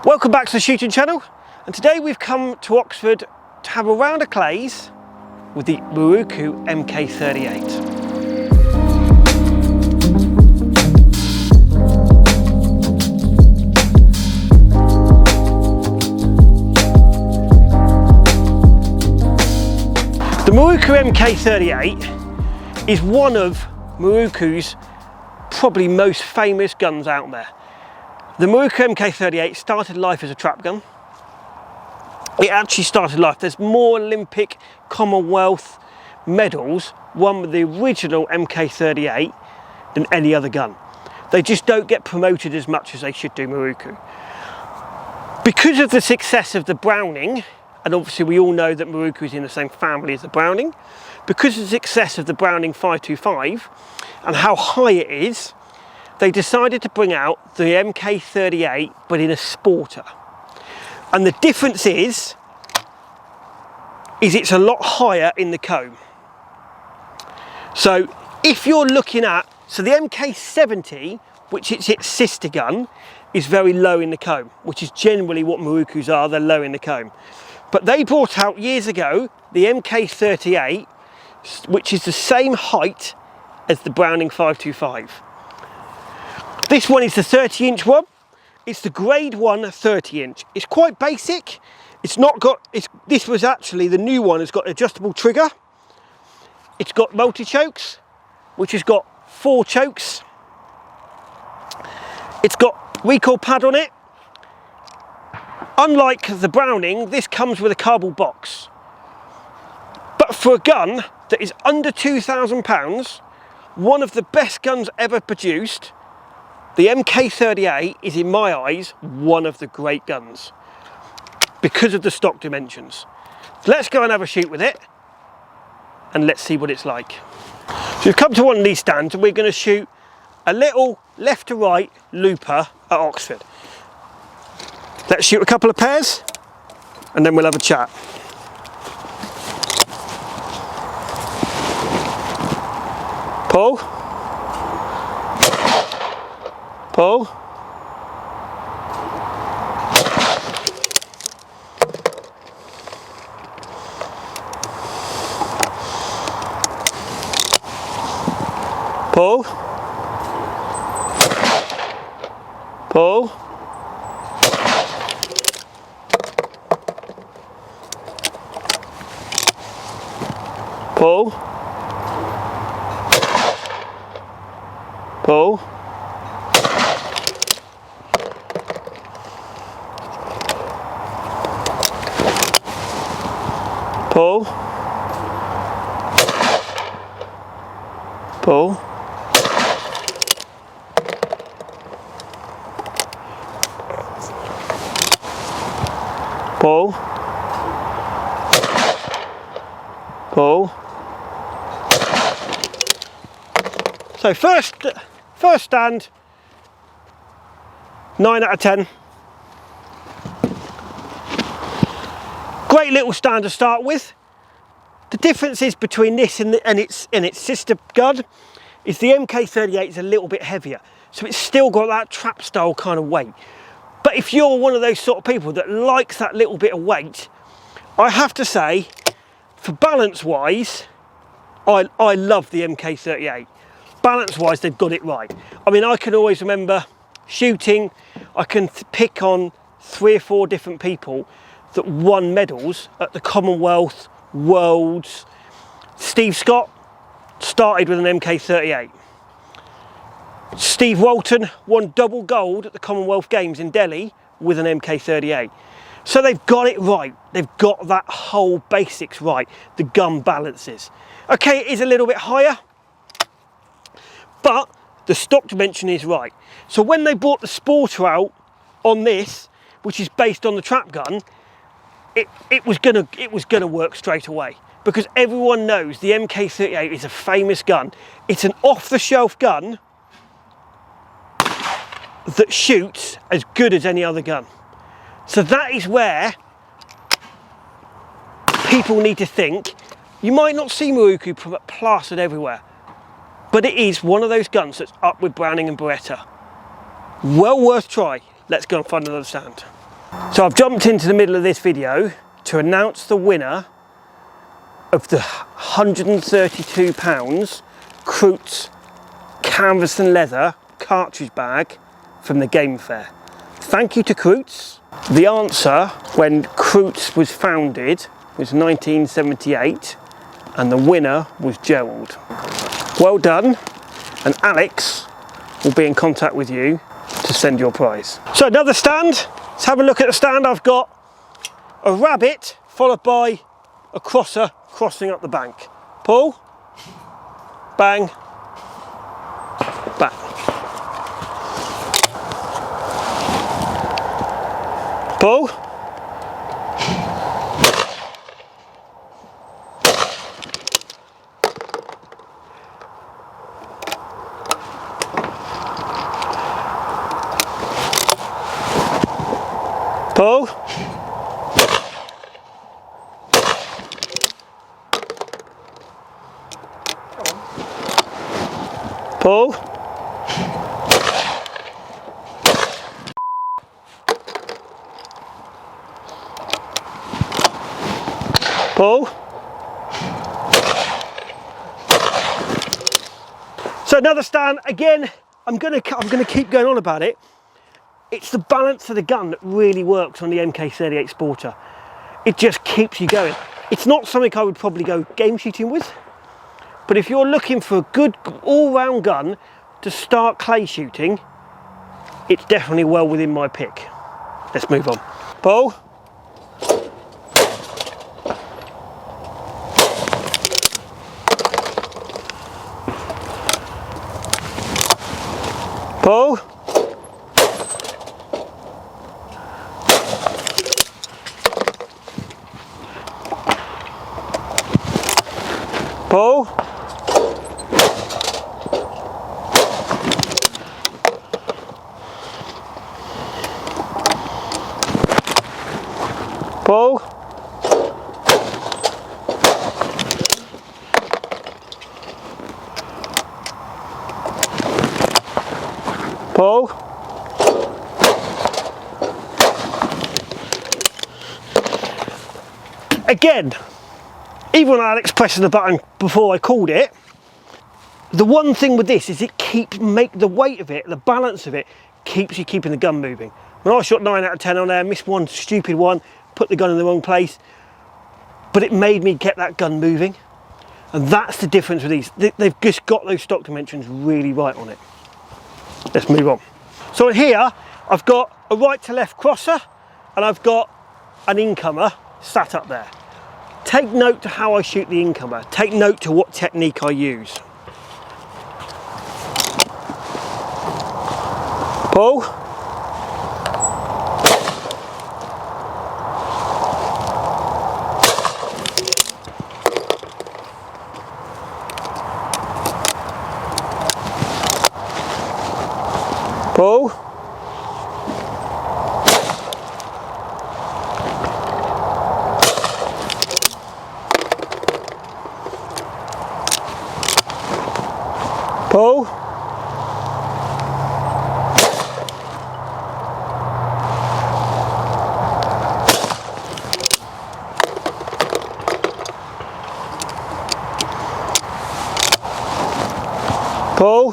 Welcome back to the shooting channel, and today we've come to Oxford to have a round of clays with the Miroku Mk38. The Miroku Mk38 is one of Miroku's probably most famous guns out there. The Miroku Mk38 started life as a trap gun. It actually started life. There's more Olympic, Commonwealth medals won with the original Mk38 than any other gun. They just don't get promoted as much as they should do, Miroku. Because of the success of the Browning, and obviously we all know that Miroku is in the same family as the Browning, because of the success of the Browning 525 and how high it is, they decided to bring out the Mk38 but in a sporter. And the difference is it's a lot higher in the comb. So if you're looking at, so the Mk70, which is its sister gun, is very low in the comb, which is generally what Mirokus are, they're low in the comb. But they brought out years ago the Mk38, which is the same height as the Browning 525. This one is the 30-inch one. It's the grade 1 30-inch. It's quite basic. It's not got, this was actually, the new one has got an adjustable trigger. It's got multi-chokes, which has got 4 chokes. It's got recoil pad on it. Unlike the Browning, this comes with a cardboard box. But for a gun that is under £2,000, one of the best guns ever produced, the Mk38 is, in my eyes, one of the great guns because of the stock dimensions. Let's go and have a shoot with it and let's see what it's like. So we've come to one of these stands and we're going to shoot a little left to right looper at Oxford. Let's shoot a couple of pairs and then we'll have a chat. Pull. Pull. Pull. Pull. Pull. Pull. Pull. Pull. Pull. Pull. So first stand, 9 out of 10. Great little stand to start with. The differences between this and its sister gun is the Mk38 is a little bit heavier, so it's still got that trap style kind of weight. But if you're one of those sort of people that likes that little bit of weight, I have to say, for balance wise, I love the Mk38. Balance wise, they've got it right. I mean, I can always remember shooting, I can pick on 3 or 4 different people that won medals at the Commonwealth, Worlds. Steve Scott started with an Mk38. Steve Walton won double gold at the Commonwealth Games in Delhi with an Mk38. So they've got it right. They've got that whole basics right. The gun balances. Okay, it is a little bit higher, but the stock dimension is right. So when they brought the sporter out on this, which is based on the trap gun, it was gonna work straight away, because everyone knows the Mk38 is a famous gun. It's an off-the-shelf gun that shoots as good as any other gun. So that is where people need to think. You might not see Miroku plastered everywhere, but it is one of those guns that's up with Browning and Beretta. Well worth try. Let's go and find another stand. So I've jumped into the middle of this video to announce the winner of the £132 Croots canvas and leather cartridge bag from the game fair. Thank you to Croots. The answer when Croots was founded was 1978 and the winner was Gerald. Well done, and Alex will be in contact with you to send your prize. So another stand, let's have a look at the stand. I've got a rabbit followed by a crosser crossing up the bank. Pull, bang, bang. Pull, pull, pull, pull. So another stand, again, I'm gonna keep going on about it. It's the balance of the gun that really works on the Mk38 Sporter. It just keeps you going. It's not something I would probably go game shooting with, but if you're looking for a good all-round gun to start clay shooting, it's definitely well within my pick. Let's move on. Pull. Pull. Pull. Pull. Pull. Again, even when Alex pressed the button before I called it, the one thing with this is the weight of it, the balance of it, keeps you keeping the gun moving. When I shot 9 out of 10 on there, missed one stupid one, put the gun in the wrong place, but it made me get that gun moving. And that's the difference with these. They've just got those stock dimensions really right on it. Let's move on. So in here, I've got a right to left crosser and I've got an incomer sat up there. Take note to how I shoot the incomer. Take note to what technique I use. Pull. Pull. Pull. Pull.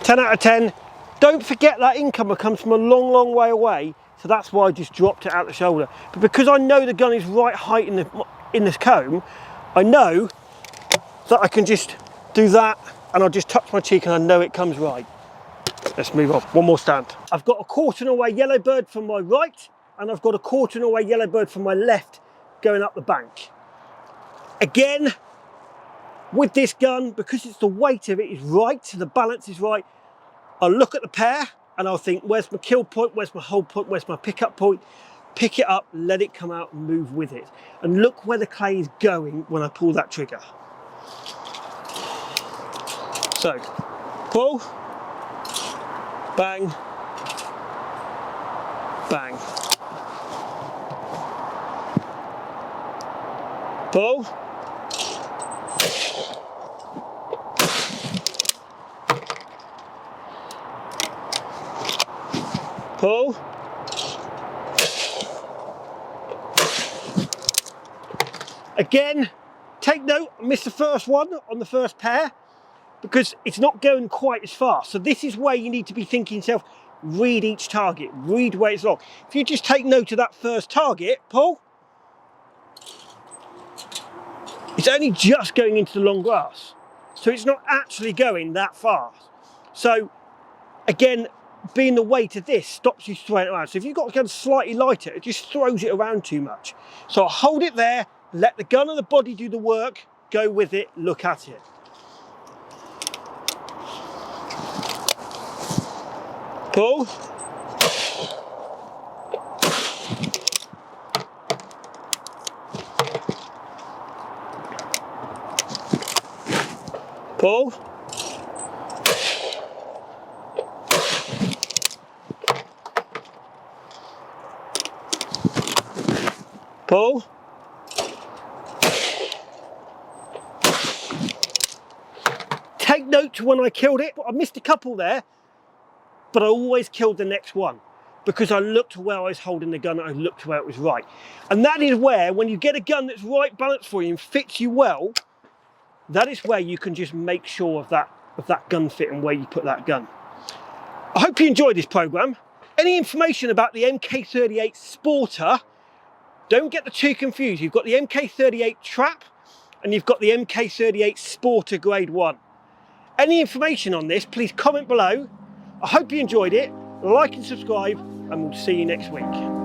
Ten out of 10. Don't forget that incomer comes from a long, long way away, so that's why I just dropped it out the shoulder. But because I know the gun is right height in this comb, I know that I can just do that and I'll just touch my cheek and I know it comes right. Let's move on. One more stand. I've got a quartering away yellow bird from my right and I've got a quartering away yellow bird from my left going up the bank. Again, with this gun, because it's the weight of it is right, the balance is right, I'll look at the pair and I'll think, where's my kill point, where's my hold point, where's my pickup point, pick it up, let it come out and move with it. And look where the clay is going when I pull that trigger. So, pull, bang, bang. Pull, pull, again, take note, I missed the first one on the first pair because it's not going quite as fast. So this is where you need to be thinking to yourself, read each target, read where it's long. If you just take note of that first target, pull, it's only just going into the long grass. So it's not actually going that fast. So again, being the weight of this stops you throwing it around. So if you've got a gun slightly lighter, it just throws it around too much. So hold it there, let the gun and the body do the work, go with it, look at it. Pull. Pull. Pull. Take note to when I killed it. I missed a couple there, but I always killed the next one because I looked where I was holding the gun and I looked where it was right. And that is where, when you get a gun that's right balanced for you and fits you well, that is where you can just make sure of that gun fit and where you put that gun. I hope you enjoyed this program. Any information about the Mk38 Sporter, don't get the two confused. You've got the Mk38 Trap and you've got the Mk38 Sporter Grade 1. Any information on this, please comment below. I hope you enjoyed it. Like and subscribe, and we'll see you next week.